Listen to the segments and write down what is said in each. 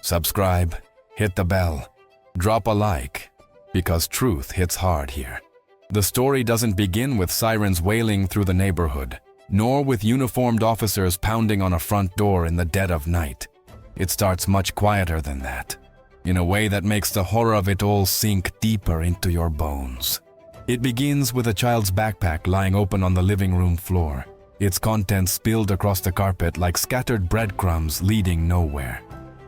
subscribe, hit the bell, drop a like, because truth hits hard here. The story doesn't begin with sirens wailing through the neighborhood, nor with uniformed officers pounding on a front door in the dead of night. It starts much quieter than that, in a way that makes the horror of it all sink deeper into your bones. It begins with a child's backpack lying open on the living room floor, its contents spilled across the carpet like scattered breadcrumbs leading nowhere.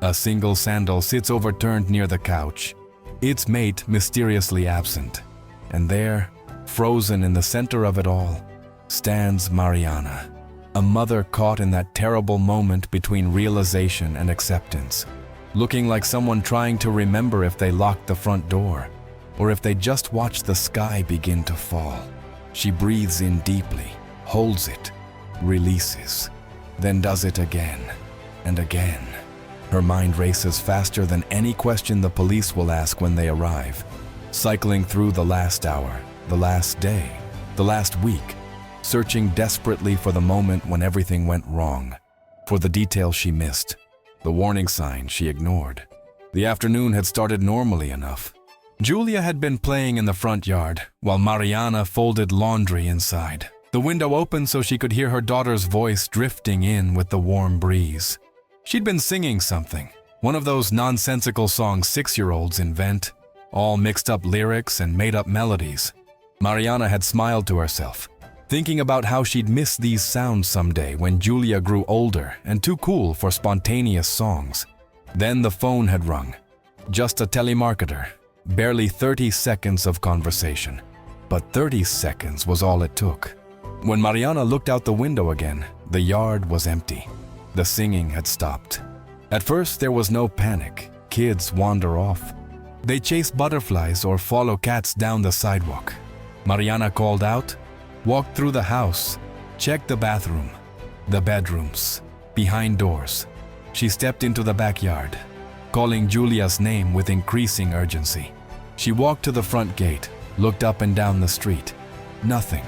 A single sandal sits overturned near the couch, its mate mysteriously absent. And there, frozen in the center of it all, stands Mariana, a mother caught in that terrible moment between realization and acceptance, looking like someone trying to remember if they locked the front door, or if they just watched the sky begin to fall. She breathes in deeply, holds it, releases, then does it again and again. Her mind races faster than any question the police will ask when they arrive, cycling through the last hour, the last day, the last week, searching desperately for the moment when everything went wrong, for the details she missed, the warning signs she ignored. The afternoon had started normally enough. Julia had been playing in the front yard, while Mariana folded laundry inside. The window open so she could hear her daughter's voice drifting in with the warm breeze. She'd been singing something, one of those nonsensical songs 6-year-olds invent, all mixed up lyrics and made up melodies. Mariana had smiled to herself, thinking about how she'd miss these sounds someday when Julia grew older and too cool for spontaneous songs. Then the phone had rung. Just a telemarketer, barely 30 seconds of conversation. But 30 seconds was all it took. When Mariana looked out the window again, the yard was empty. The singing had stopped. At first, there was no panic. Kids wander off. They chase butterflies or follow cats down the sidewalk. Mariana called out, walked through the house, checked the bathroom, the bedrooms, behind doors. She stepped into the backyard, calling Julia's name with increasing urgency. She walked to the front gate, looked up and down the street. Nothing.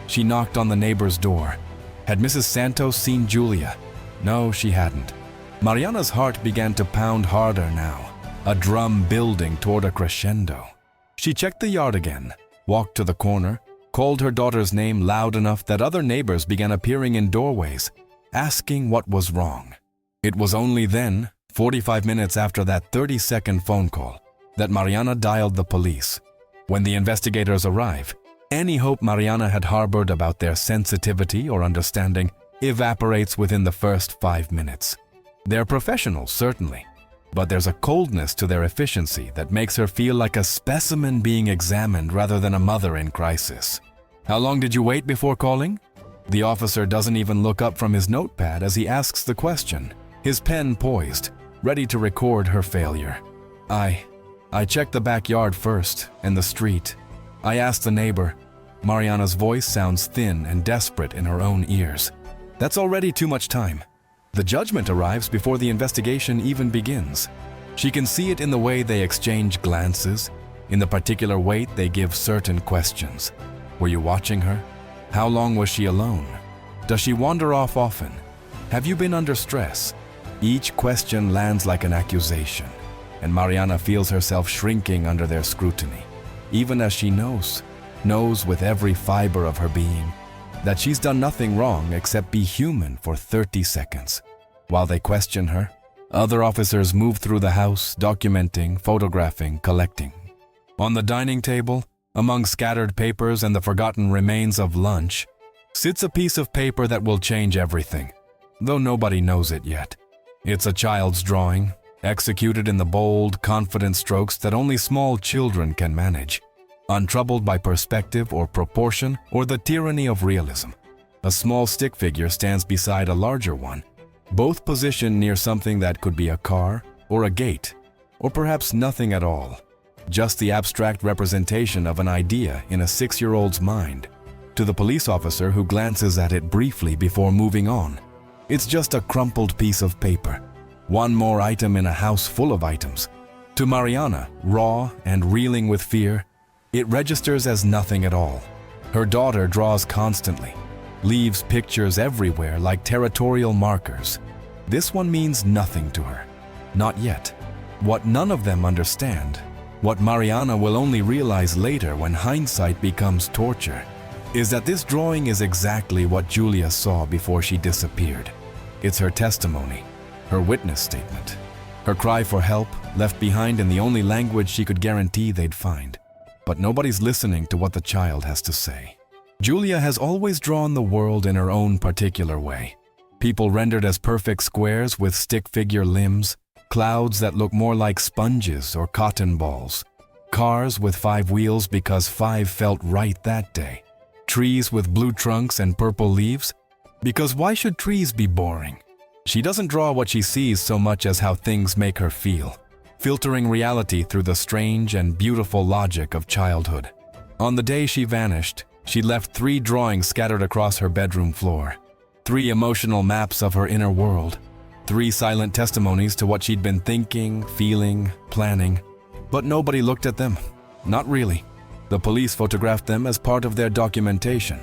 She knocked on the neighbor's door. Had Mrs. Santos seen Julia? No, she hadn't. Mariana's heart began to pound harder now, a drum building toward a crescendo. She checked the yard again, walked to the corner, called her daughter's name loud enough that other neighbors began appearing in doorways, asking what was wrong. It was only then, 45 minutes after that 30-second phone call, that Mariana dialed the police. When the investigators arrive, any hope Mariana had harbored about their sensitivity or understanding evaporates within the first 5 minutes. They're professionals, certainly, but there's a coldness to their efficiency that makes her feel like a specimen being examined rather than a mother in crisis. How long did you wait before calling? The officer doesn't even look up from his notepad as he asks the question, his pen poised, ready to record her failure. I checked the backyard first, and the street. I asked the neighbor. Mariana's voice sounds thin and desperate in her own ears. That's already too much time. The judgment arrives before the investigation even begins. She can see it in the way they exchange glances, in the particular weight they give certain questions. Were you watching her? How long was she alone? Does she wander off often? Have you been under stress? Each question lands like an accusation, and Mariana feels herself shrinking under their scrutiny, even as she knows with every fiber of her being, that she's done nothing wrong except be human for 30 seconds. While they question her, other officers move through the house, documenting, photographing, collecting. On the dining table, among scattered papers and the forgotten remains of lunch, sits a piece of paper that will change everything, though nobody knows it yet. It's a child's drawing, executed in the bold, confident strokes that only small children can manage, untroubled by perspective or proportion or the tyranny of realism. A small stick figure stands beside a larger one, both positioned near something that could be a car or a gate, or perhaps nothing at all, just the abstract representation of an idea in a 6-year-old's mind. To the police officer who glances at it briefly before moving on, it's just a crumpled piece of paper, one more item in a house full of items. To Mariana, raw and reeling with fear, it registers as nothing at all. Her daughter draws constantly, leaves pictures everywhere like territorial markers. This one means nothing to her. Not yet. What none of them understand, what Mariana will only realize later when hindsight becomes torture, is that this drawing is exactly what Julia saw before she disappeared. It's her testimony, her witness statement, her cry for help left behind in the only language she could guarantee they'd find. But nobody's listening to what the child has to say. Julia has always drawn the world in her own particular way. People rendered as perfect squares with stick figure limbs, clouds that look more like sponges or cotton balls, cars with 5 wheels because 5 felt right that day, trees with blue trunks and purple leaves, because why should trees be boring? She doesn't draw what she sees so much as how things make her feel, filtering reality through the strange and beautiful logic of childhood. On the day she vanished, she left 3 drawings scattered across her bedroom floor, 3 emotional maps of her inner world, 3 silent testimonies to what she'd been thinking, feeling, planning. But nobody looked at them. Not really. The police photographed them as part of their documentation,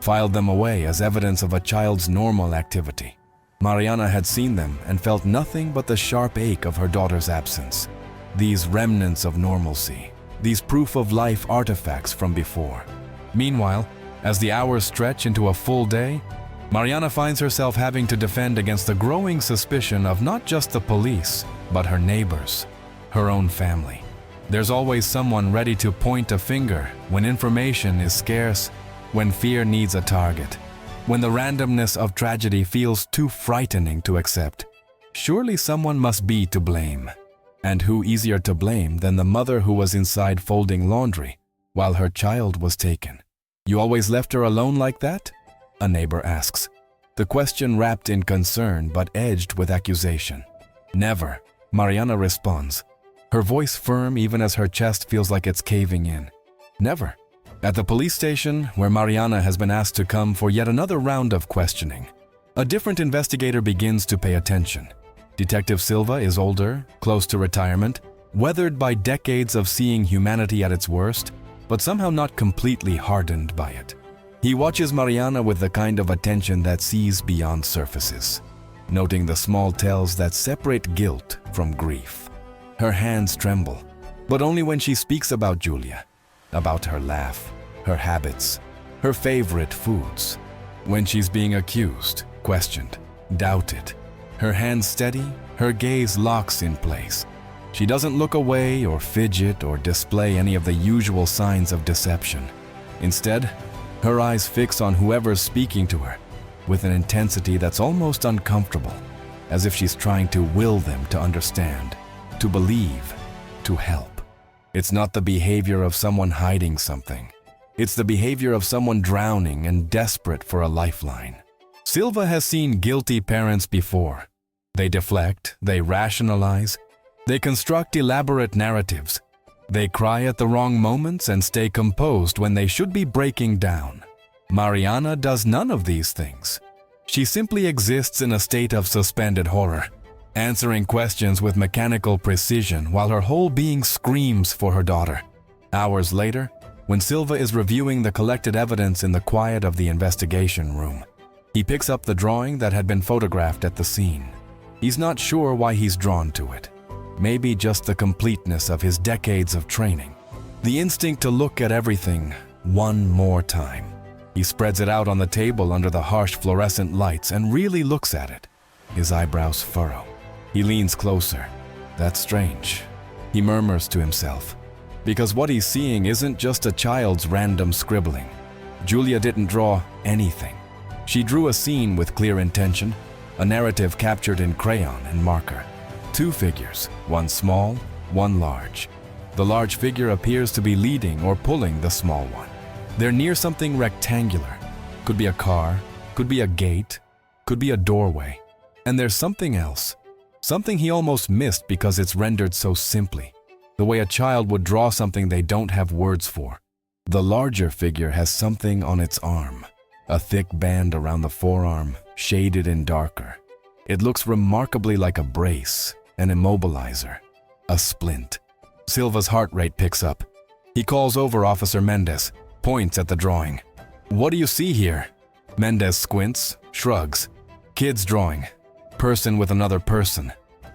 filed them away as evidence of a child's normal activity. Mariana had seen them and felt nothing but the sharp ache of her daughter's absence. These remnants of normalcy, these proof-of-life artifacts from before. Meanwhile, as the hours stretch into a full day, Mariana finds herself having to defend against the growing suspicion of not just the police, but her neighbors, her own family. There's always someone ready to point a finger when information is scarce, when fear needs a target, when the randomness of tragedy feels too frightening to accept. Surely someone must be to blame. And who easier to blame than the mother who was inside folding laundry while her child was taken? "You always left her alone like that?" a neighbor asks. The question wrapped in concern but edged with accusation. "Never," Mariana responds, her voice firm even as her chest feels like it's caving in. "Never." At the police station, where Mariana has been asked to come for yet another round of questioning, a different investigator begins to pay attention. Detective Silva is older, close to retirement, weathered by decades of seeing humanity at its worst, but somehow not completely hardened by it. He watches Mariana with the kind of attention that sees beyond surfaces, noting the small tells that separate guilt from grief. Her hands tremble, but only when she speaks about Julia, about her laugh, her habits, her favorite foods. When she's being accused, questioned, doubted, her hands steady, her gaze locks in place. She doesn't look away or fidget or display any of the usual signs of deception. Instead, her eyes fix on whoever's speaking to her with an intensity that's almost uncomfortable, as if she's trying to will them to understand, to believe, to help. It's not the behavior of someone hiding something. It's the behavior of someone drowning and desperate for a lifeline. Silva has seen guilty parents before. They deflect, they rationalize, they construct elaborate narratives. They cry at the wrong moments and stay composed when they should be breaking down. Mariana does none of these things. She simply exists in a state of suspended horror, answering questions with mechanical precision while her whole being screams for her daughter. Hours later, when Silva is reviewing the collected evidence in the quiet of the investigation room, he picks up the drawing that had been photographed at the scene. He's not sure why he's drawn to it. Maybe just the completeness of his decades of training. The instinct to look at everything one more time. He spreads it out on the table under the harsh fluorescent lights and really looks at it. His eyebrows furrow. He leans closer. "That's strange," he murmurs to himself. Because what he's seeing isn't just a child's random scribbling. Julia didn't draw anything. She drew a scene with clear intention, a narrative captured in crayon and marker. 2 figures, one small, one large. The large figure appears to be leading or pulling the small one. They're near something rectangular. Could be a car, could be a gate, could be a doorway. And there's something else. Something he almost missed because it's rendered so simply. The way a child would draw something they don't have words for. The larger figure has something on its arm. A thick band around the forearm, shaded in darker. It looks remarkably like a brace, an immobilizer, a splint. Silva's heart rate picks up. He calls over Officer Mendez, points at the drawing. "What do you see here?" Mendez squints, shrugs. "Kid's drawing. Person with another person.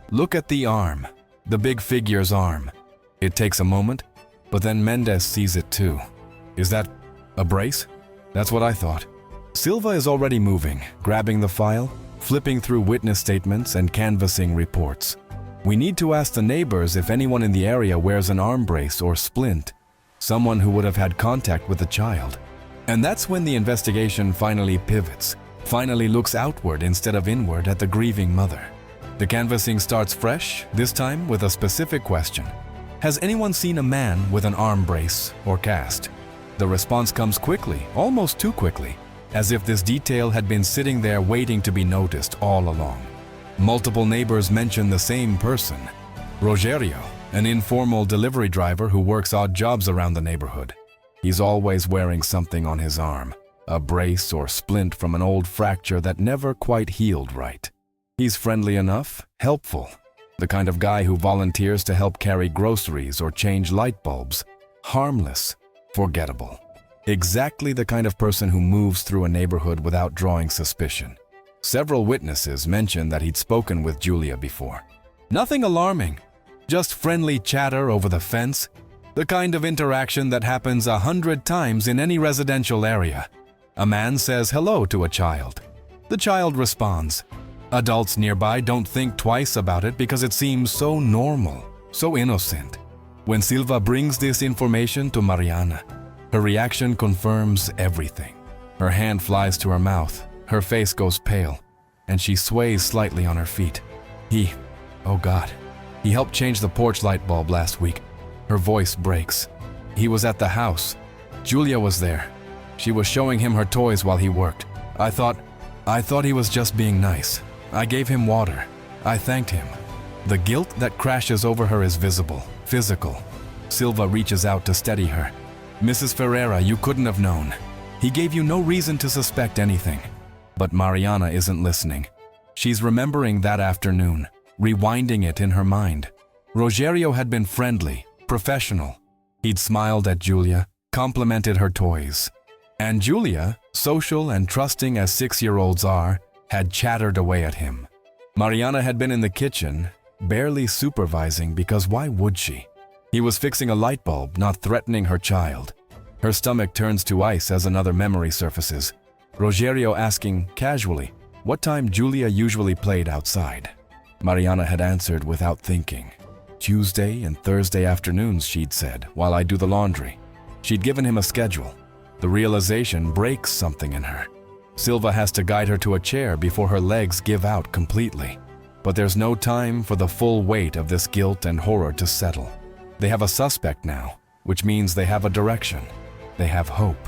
Look at the arm. the big figure's arm. It takes a moment, but then Mendez sees it too. Is that a brace? That's what I thought. Silva is already moving, grabbing the file, flipping through witness statements and canvassing reports. We need to ask the neighbors if anyone in the area wears an arm brace or splint, someone who would have had contact with the child. And that's when the investigation finally pivots, finally looks outward instead of inward at the grieving mother. The canvassing starts fresh, this time with a specific question. Has anyone seen a man with an arm brace or cast? The response comes quickly, almost too quickly, as if this detail had been sitting there waiting to be noticed all along. Multiple neighbors mention the same person, Rogerio, an informal delivery driver who works odd jobs around the neighborhood. He's always wearing something on his arm, a brace or splint from an old fracture that never quite healed right. He's friendly enough, helpful, the kind of guy who volunteers to help carry groceries or change light bulbs. Harmless, forgettable. Exactly the kind of person who moves through a neighborhood without drawing suspicion. Several witnesses mentioned that he'd spoken with Julia before. Nothing alarming, just friendly chatter over the fence, the kind of interaction that happens 100 times in any residential area. A man says hello to a child. The child responds. Adults nearby don't think twice about it because it seems so normal, so innocent. When Silva brings this information to Mariana, her reaction confirms everything. Her hand flies to her mouth, her face goes pale, and she sways slightly on her feet. Oh God, he helped change the porch light bulb last week. Her voice breaks. He was at the house. Julia was there. She was showing him her toys while he worked. I thought he was just being nice. I gave him water. I thanked him. The guilt that crashes over her is visible, physical. Silva reaches out to steady her. Mrs. Ferreira, you couldn't have known. He gave you no reason to suspect anything. But Mariana isn't listening. She's remembering that afternoon, rewinding it in her mind. Rogerio had been friendly, professional. He'd smiled at Julia, complimented her toys. And Julia, social and trusting as 6-year-olds are, had chattered away at him. Mariana had been in the kitchen, barely supervising because why would she? He was fixing a light bulb, not threatening her child. Her stomach turns to ice as another memory surfaces. Rogerio asking, casually, what time Julia usually played outside. Mariana had answered without thinking. Tuesday and Thursday afternoons, she'd said, while I do the laundry. She'd given him a schedule. The realization breaks something in her. Silva has to guide her to a chair before her legs give out completely. But there's no time for the full weight of this guilt and horror to settle. They have a suspect now, which means they have a direction. They have hope.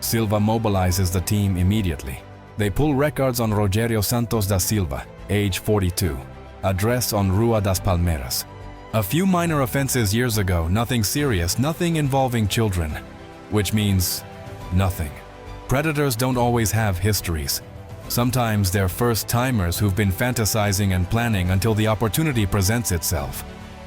Silva mobilizes the team immediately. They pull records on Rogerio Santos da Silva, age 42, address on Rua das Palmeiras. A few minor offenses years ago, nothing serious, nothing involving children, which means nothing. Predators don't always have histories. Sometimes they're first-timers who've been fantasizing and planning until the opportunity presents itself.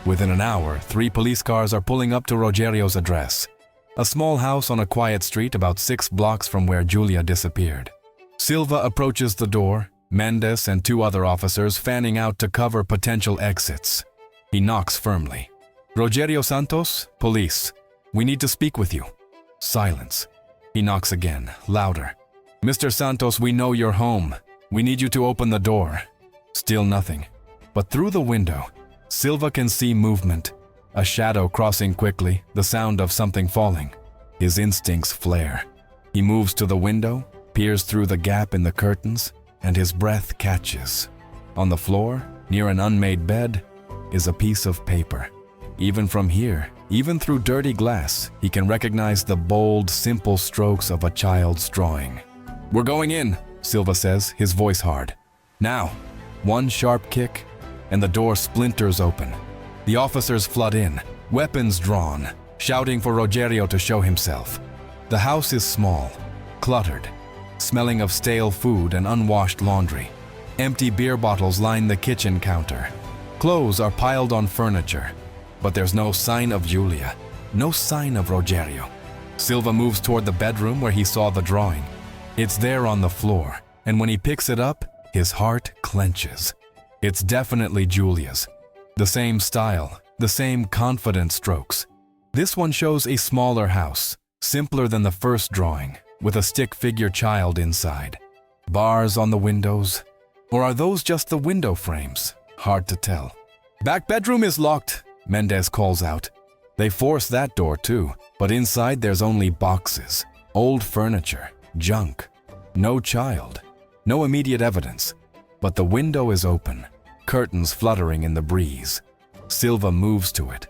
Within an hour, 3 police cars are pulling up to Rogerio's address, a small house on a quiet street about 6 blocks from where Julia disappeared. Silva approaches the door, Mendez and 2 other officers fanning out to cover potential exits. He knocks firmly. Rogerio Santos, police. We need to speak with you. Silence. He knocks again, louder. Mr. Santos, we know you're home. We need you to open the door. Still nothing. But through the window, Silva can see movement. A shadow crossing quickly, the sound of something falling. His instincts flare. He moves to the window, peers through the gap in the curtains, and his breath catches. On the floor, near an unmade bed, is a piece of paper. Even from here, even through dirty glass, he can recognize the bold, simple strokes of a child's drawing. We're going in, Silva says, his voice hard. Now, one sharp kick, and the door splinters open. The officers flood in, weapons drawn, shouting for Rogerio to show himself. The house is small, cluttered, smelling of stale food and unwashed laundry. Empty beer bottles line the kitchen counter. Clothes are piled on furniture. But there's no sign of Julia, no sign of Rogerio. Silva moves toward the bedroom where he saw the drawing. It's there on the floor, and when he picks it up, his heart clenches. It's definitely Julia's. The same style, the same confident strokes. This one shows a smaller house, simpler than the first drawing, with a stick figure child inside. Bars on the windows. Or are those just the window frames? Hard to tell. Back bedroom is locked, Mendez calls out. They force that door too, but inside there's only boxes, old furniture, junk. No child, no immediate evidence. But the window is open, curtains fluttering in the breeze. Silva moves to it,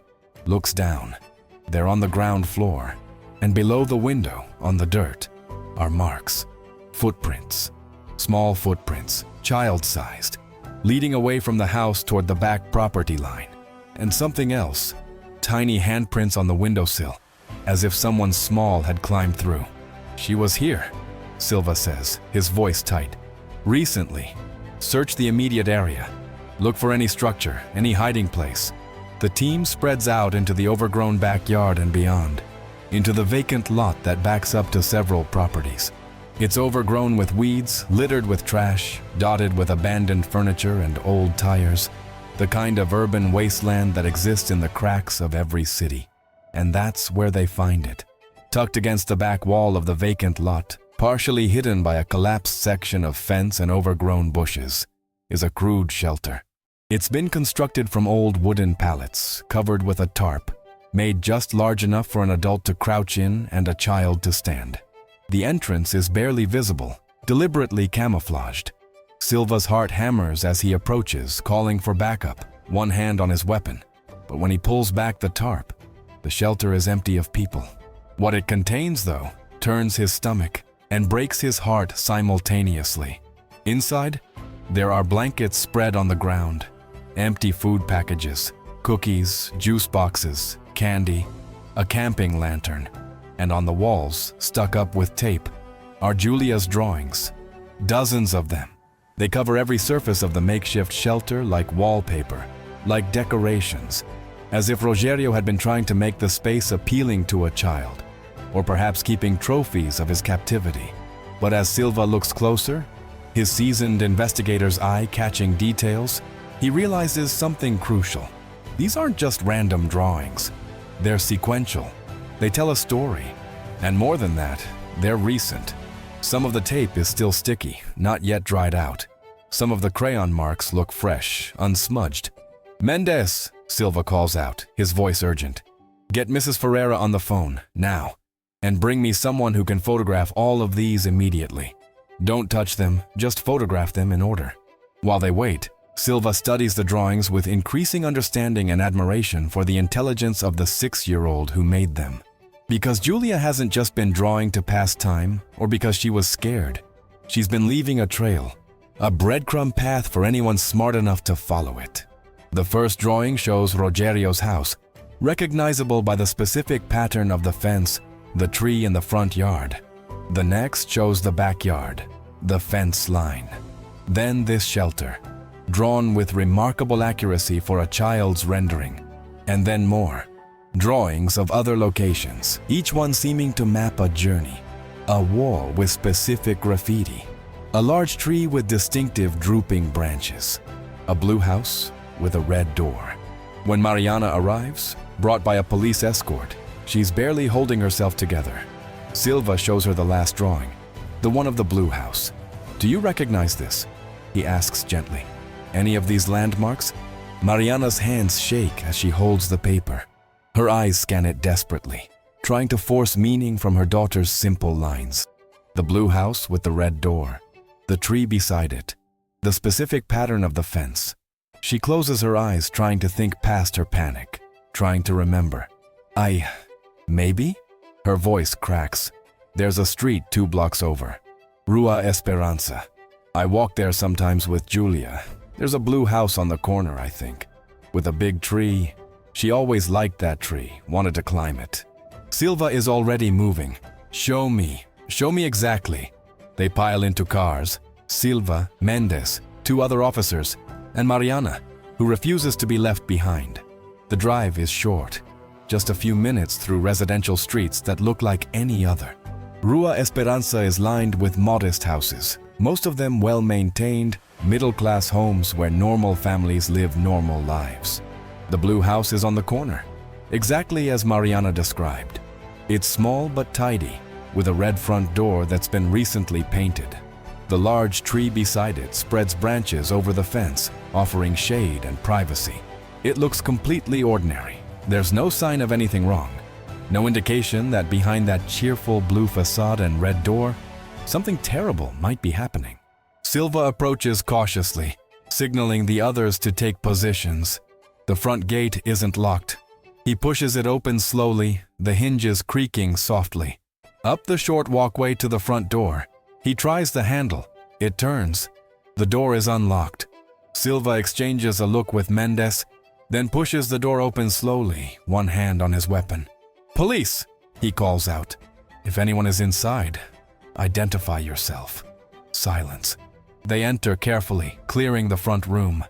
looks down. They're on the ground floor, and below the window, on the dirt, are marks. Footprints. Small footprints, child-sized, leading away from the house toward the back property line. And something else. Tiny handprints on the windowsill, as if someone small had climbed through. She was here, Silva says, his voice tight. Recently. Search the immediate area. Look for any structure, any hiding place. The team spreads out into the overgrown backyard and beyond, into the vacant lot that backs up to several properties. It's overgrown with weeds, littered with trash, dotted with abandoned furniture and old tires. The kind of urban wasteland that exists in the cracks of every city. And that's where they find it. Tucked against the back wall of the vacant lot, partially hidden by a collapsed section of fence and overgrown bushes, is a crude shelter. It's been constructed from old wooden pallets, covered with a tarp, made just large enough for an adult to crouch in and a child to stand. The entrance is barely visible, deliberately camouflaged. Silva's heart hammers as he approaches, calling for backup, one hand on his weapon. But when he pulls back the tarp, the shelter is empty of people. What it contains, though, turns his stomach and breaks his heart simultaneously. Inside, there are blankets spread on the ground, empty food packages, cookies, juice boxes, candy, a camping lantern, and on the walls, stuck up with tape, are Julia's drawings. Dozens of them. They cover every surface of the makeshift shelter like wallpaper, like decorations, as if Rogerio had been trying to make the space appealing to a child, or perhaps keeping trophies of his captivity. But as Silva looks closer, his seasoned investigator's eye catching details, he realizes something crucial. These aren't just random drawings. They're sequential. They tell a story. And more than that, they're recent. Some of the tape is still sticky, not yet dried out. Some of the crayon marks look fresh, unsmudged. "Mendez," Silva calls out, his voice urgent. "Get Mrs. Ferreira on the phone, now, and bring me someone who can photograph all of these immediately. Don't touch them, just photograph them in order." While they wait, Silva studies the drawings with increasing understanding and admiration for the intelligence of the 6-year-old who made them. Because Julia hasn't just been drawing to pass time, or because she was scared. She's been leaving a trail, a breadcrumb path for anyone smart enough to follow it. The first drawing shows Rogerio's house, recognizable by the specific pattern of the fence, the tree in the front yard. The next shows the backyard, the fence line. Then this shelter, drawn with remarkable accuracy for a child's rendering. And then more. Drawings of other locations, each one seeming to map a journey. A wall with specific graffiti. A large tree with distinctive drooping branches. A blue house with a red door. When Mariana arrives, brought by a police escort, she's barely holding herself together. Silva shows her the last drawing, the one of the blue house. "Do you recognize this?" he asks gently. "Any of these landmarks?" Mariana's hands shake as she holds the paper. Her eyes scan it desperately, trying to force meaning from her daughter's simple lines. The blue house with the red door, the tree beside it, the specific pattern of the fence. She closes her eyes, trying to think past her panic, trying to remember. Maybe? Her voice cracks. There's a street 2 blocks over. Rua Esperanza. I walk there sometimes with Julia. There's a blue house on the corner, I think, with a big tree. She always liked that tree, wanted to climb it. Silva is already moving. Show me exactly." They pile into cars. Silva, Mendez, 2 other officers, and Mariana, who refuses to be left behind. The drive is short, just a few minutes through residential streets that look like any other. Rua Esperanza is lined with modest houses, most of them well-maintained, middle-class homes where normal families live normal lives. The blue house is on the corner, exactly as Mariana described. It's small but tidy, with a red front door that's been recently painted. The large tree beside it spreads branches over the fence, offering shade and privacy. It looks completely ordinary. There's no sign of anything wrong. No indication that behind that cheerful blue facade and red door, something terrible might be happening. Silva approaches cautiously, signaling the others to take positions. The front gate isn't locked. He pushes it open slowly, the hinges creaking softly. Up the short walkway to the front door, he tries the handle. It turns. The door is unlocked. Silva exchanges a look with Mendes, then pushes the door open slowly, one hand on his weapon. "Police!" he calls out. "If anyone is inside, identify yourself." Silence. They enter carefully, clearing the front room.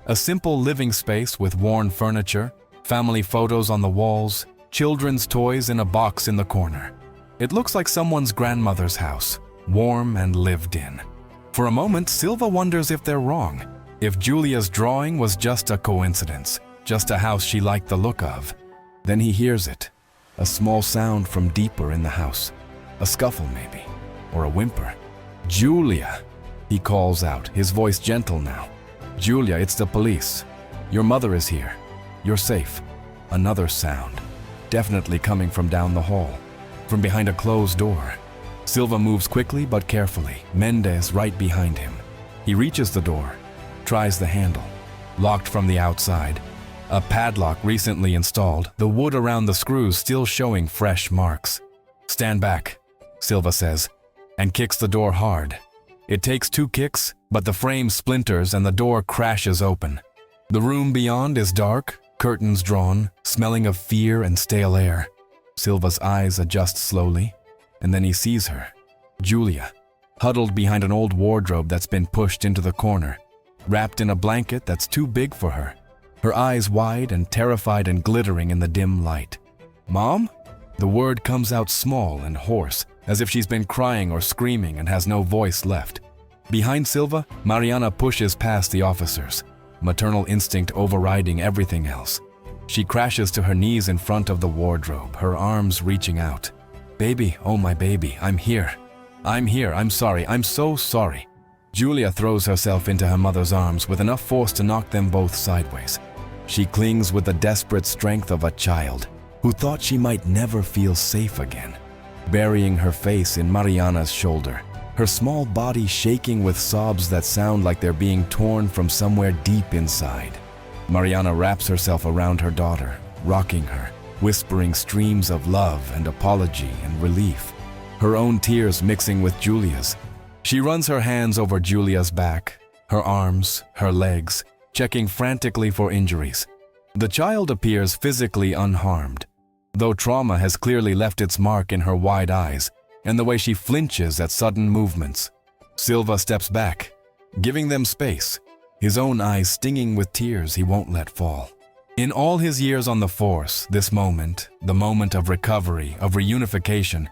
A simple living space with worn furniture, family photos on the walls, children's toys in a box in the corner. It looks like someone's grandmother's house, warm and lived in. For a moment, Silva wonders if they're wrong, if Julia's drawing was just a coincidence, just a house she liked the look of. Then he hears it, a small sound from deeper in the house. A scuffle maybe, or a whimper. "Julia!" he calls out, his voice gentle now. "Julia, it's the police. Your mother is here. You're safe." Another sound, definitely coming from down the hall, from behind a closed door. Silva moves quickly but carefully, Mendes right behind him. He reaches the door, tries the handle. Locked from the outside. A padlock recently installed, the wood around the screws still showing fresh marks. "Stand back," Silva says, and kicks the door hard. It takes 2 kicks, but the frame splinters and the door crashes open. The room beyond is dark, curtains drawn, smelling of fear and stale air. Silva's eyes adjust slowly, and then he sees her, Julia, huddled behind an old wardrobe that's been pushed into the corner, wrapped in a blanket that's too big for her, her eyes wide and terrified and glittering in the dim light. "Mom?" The word comes out small and hoarse, as if she's been crying or screaming and has no voice left. Behind Silva, Mariana pushes past the officers, maternal instinct overriding everything else. She crashes to her knees in front of the wardrobe, her arms reaching out. "Baby, oh my baby, I'm here. I'm sorry, I'm so sorry." Julia throws herself into her mother's arms with enough force to knock them both sideways. She clings with the desperate strength of a child who thought she might never feel safe again. Burying her face in Mariana's shoulder, her small body shaking with sobs that sound like they're being torn from somewhere deep inside. Mariana wraps herself around her daughter, rocking her, whispering streams of love and apology and relief, her own tears mixing with Julia's. She runs her hands over Julia's back, her arms, her legs, checking frantically for injuries. The child appears physically unharmed, though trauma has clearly left its mark in her wide eyes and the way she flinches at sudden movements. Silva steps back, giving them space, his own eyes stinging with tears he won't let fall. In all his years on the force, this moment, the moment of recovery, of reunification,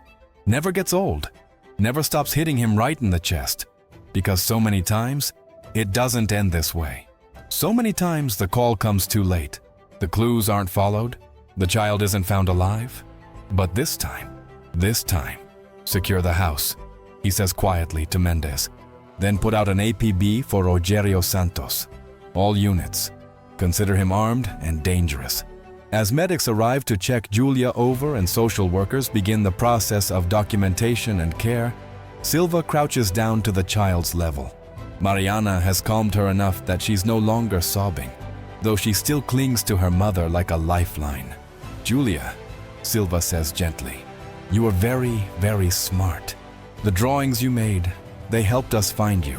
never gets old, never stops hitting him right in the chest, because so many times, it doesn't end this way. So many times the call comes too late, the clues aren't followed, the child isn't found alive. But this time, secure the house, he says quietly to Mendes, then put out an APB for Rogerio Santos. All units, consider him armed and dangerous. As medics arrive to check Julia over and social workers begin the process of documentation and care, Silva crouches down to the child's level. Mariana has calmed her enough that she's no longer sobbing, though she still clings to her mother like a lifeline. "Julia," Silva says gently, "you are very, very smart. The drawings you made, they helped us find you.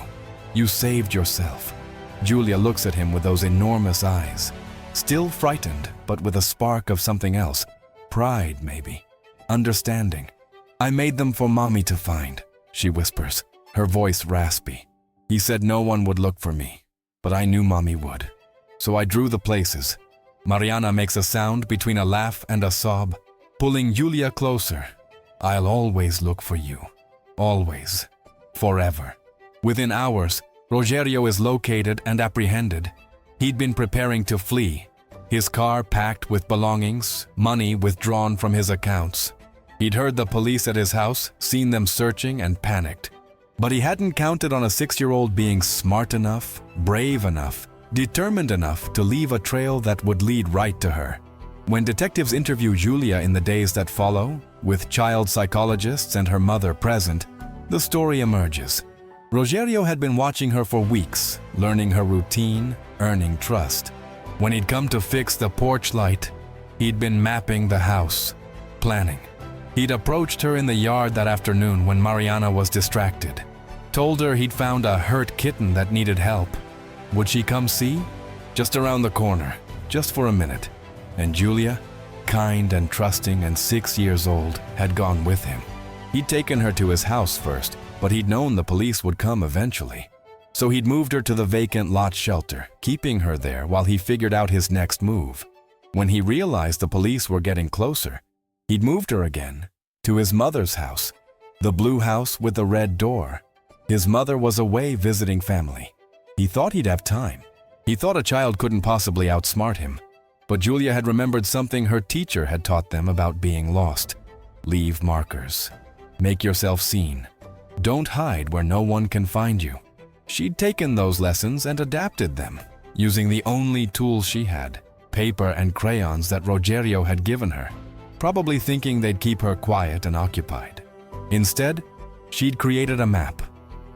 You saved yourself." Julia looks at him with those enormous eyes, still frightened, but with a spark of something else. Pride, maybe. Understanding. "I made them for Mommy to find," she whispers, her voice raspy. "He said no one would look for me, but I knew Mommy would. So I drew the places." Mariana makes a sound between a laugh and a sob, pulling Julia closer. "I'll always look for you. Always. Forever." Within hours, Rogerio is located and apprehended. He'd been preparing to flee. his car packed with belongings, money withdrawn from his accounts. He'd heard the police at his house, seen them searching, and panicked. But he hadn't counted on a 6-year-old being smart enough, brave enough, determined enough to leave a trail that would lead right to her. When detectives interview Julia in the days that follow, with child psychologists and her mother present, the story emerges. Rogerio had been watching her for weeks, learning her routine, earning trust. When he'd come to fix the porch light, he'd been mapping the house, planning. He'd approached her in the yard that afternoon when Mariana was distracted, told her he'd found a hurt kitten that needed help. Would she come see? Just around the corner, just for a minute. And Julia, kind and trusting and 6 years old, had gone with him. He'd taken her to his house first, but he'd known the police would come eventually. So he'd moved her to the vacant lot shelter, keeping her there while he figured out his next move. When he realized the police were getting closer, he'd moved her again to his mother's house, the blue house with the red door. His mother was away visiting family. He thought he'd have time. He thought a child couldn't possibly outsmart him. But Julia had remembered something her teacher had taught them about being lost. Leave markers. Make yourself seen. Don't hide where no one can find you. She'd taken those lessons and adapted them, using the only tools she had, paper and crayons that Rogerio had given her, probably thinking they'd keep her quiet and occupied. Instead, she'd created a map,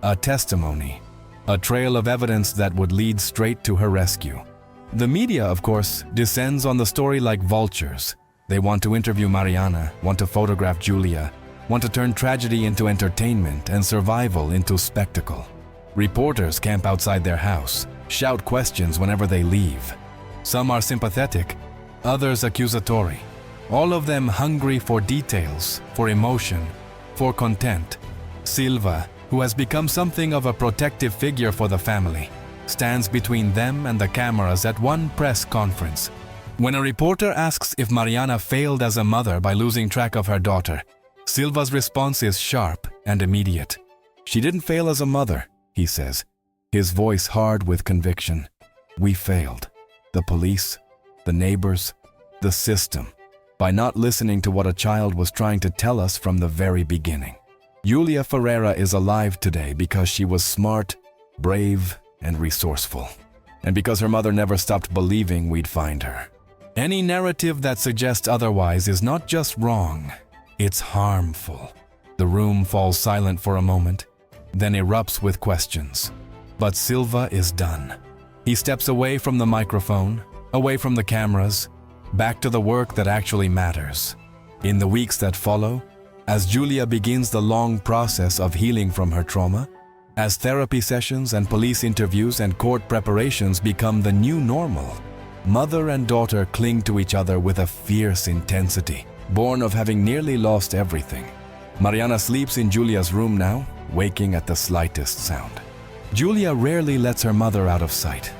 a testimony, a trail of evidence that would lead straight to her rescue. The media, of course, descends on the story like vultures. They want to interview Mariana, want to photograph Julia, want to turn tragedy into entertainment and survival into spectacle. Reporters camp outside their house, shout questions whenever they leave. Some are sympathetic, others accusatory. All of them hungry for details, for emotion, for content. Silva, who has become something of a protective figure for the family, stands between them and the cameras at one press conference. When a reporter asks if Mariana failed as a mother by losing track of her daughter, Silva's response is sharp and immediate. She didn't fail as a mother, he says, his voice hard with conviction. We failed. The police, the neighbors, the system, by not listening to what a child was trying to tell us from the very beginning. Julia Ferreira is alive today because she was smart, brave, and resourceful, and because her mother never stopped believing we'd find her. Any narrative that suggests otherwise is not just wrong, it's harmful. The room falls silent for a moment, then erupts with questions. But Silva is done. He steps away from the microphone, away from the cameras, back to the work that actually matters. In the weeks that follow, as Julia begins the long process of healing from her trauma, as therapy sessions and police interviews and court preparations become the new normal, mother and daughter cling to each other with a fierce intensity, born of having nearly lost everything. Mariana sleeps in Julia's room now, waking at the slightest sound. Julia rarely lets her mother out of sight.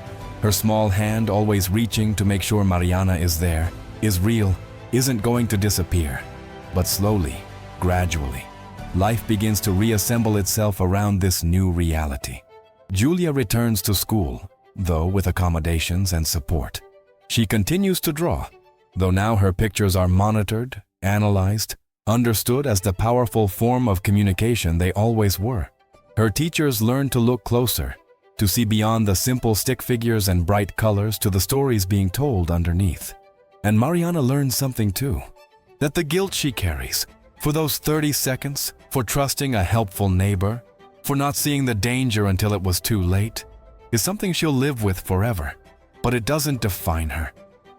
Her small hand, always reaching to make sure Mariana is there, is real, isn't going to disappear. But slowly, gradually, life begins to reassemble itself around this new reality. Julia returns to school, though with accommodations and support. She continues to draw, though now her pictures are monitored, analyzed, understood as the powerful form of communication they always were. Her teachers learn to look closer, to see beyond the simple stick figures and bright colors to the stories being told underneath. And Mariana learns something too, that the guilt she carries, for those 30 seconds, for trusting a helpful neighbor, for not seeing the danger until it was too late, is something she'll live with forever. But it doesn't define her,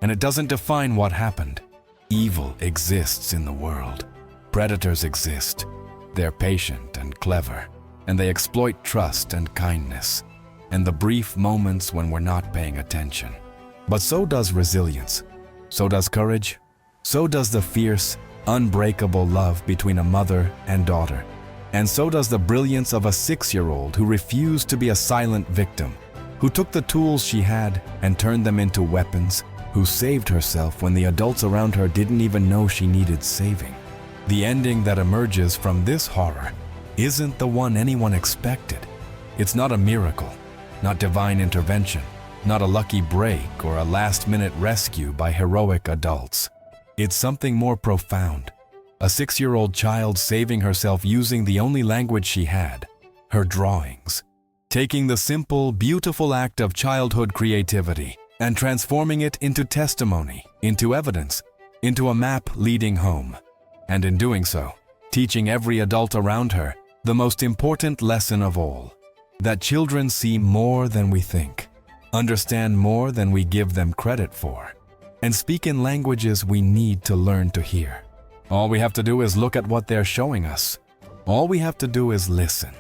and it doesn't define what happened. Evil exists in the world. Predators exist. They're patient and clever, and they exploit trust and kindness, and the brief moments when we're not paying attention. But so does resilience. So does courage. So does the fierce, unbreakable love between a mother and daughter. And so does the brilliance of a 6-year-old who refused to be a silent victim, who took the tools she had and turned them into weapons, who saved herself when the adults around her didn't even know she needed saving. The ending that emerges from this horror isn't the one anyone expected. It's not a miracle, not divine intervention. not a lucky break or a last-minute rescue by heroic adults. It's something more profound. A 6-year-old child saving herself using the only language she had, her drawings. Taking the simple, beautiful act of childhood creativity and transforming it into testimony, into evidence, into a map leading home. And in doing so, teaching every adult around her the most important lesson of all, that children see more than we think, understand more than we give them credit for, and speak in languages we need to learn to hear. All we have to do is look at what they're showing us. All we have to do is listen.